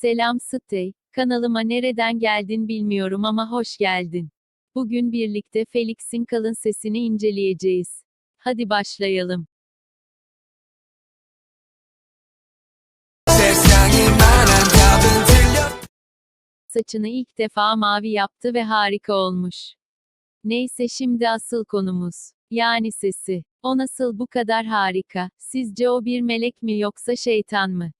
Selam Stey, kanalıma nereden geldin bilmiyorum ama hoş geldin. Bugün birlikte Felix'in kalın sesini inceleyeceğiz. Hadi başlayalım. Saçını ilk defa mavi yaptı ve harika olmuş. Neyse şimdi asıl konumuz. Yani sesi. O nasıl bu kadar harika? Sizce o bir melek mi yoksa şeytan mı?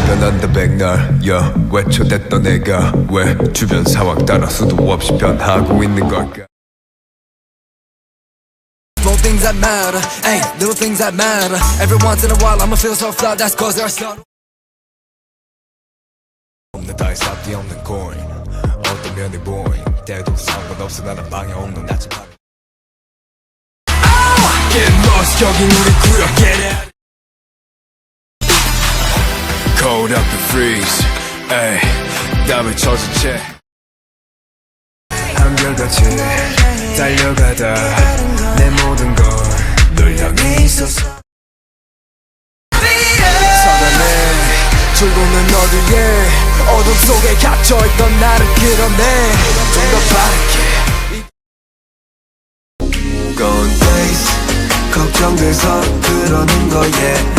변한다 백날 yeah. 외쳐댔던 내가 왜 주변 상황 따라 수도 없이 변하고 있는 걸까. Small things that matter, ayy, little things that matter. Every once in a while I'ma feel so flat, that's cause they're slow. 없는 dice 앞뒤 없는 coin 어떤 면이 보인 때도 상관없어 나는 방해 없는 나침반. Get lost 여긴 우리 구역 get out. Cold up and freeze, ayy, 땀을 젖은 채 한결같이 달려가다 내 모든 걸 널 향해 있었어. 사단의 출구는 어디에 어둠 속에 갇혀있던 나를 끌어내 좀 더 빠르게 Gone days 걱정돼서 그러는 거야.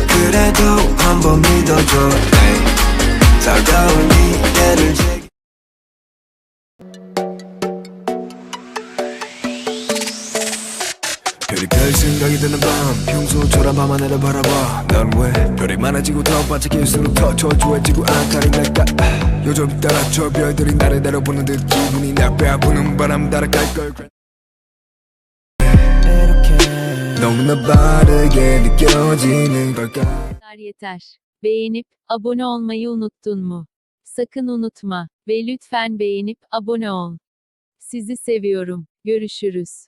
그래도 한번 믿어줘. 차가운 미래를 별이 별 생각이 드는 밤 평소처럼 밤하늘을 바라봐. 난 왜 별이 많아지고 더 반짝일수록 더 초조해지고 안달이 날까. 요즘 따라 저 별들이 나를 내려보는 듯 기분이 나빠. 부는 바람 따라갈 걸. 너무나 빠르게 느껴지는 걸까. Yeter. Beğenip, abone olmayı unuttun mu? Sakın unutma ve lütfen beğenip, abone ol. Sizi seviyorum. Görüşürüz.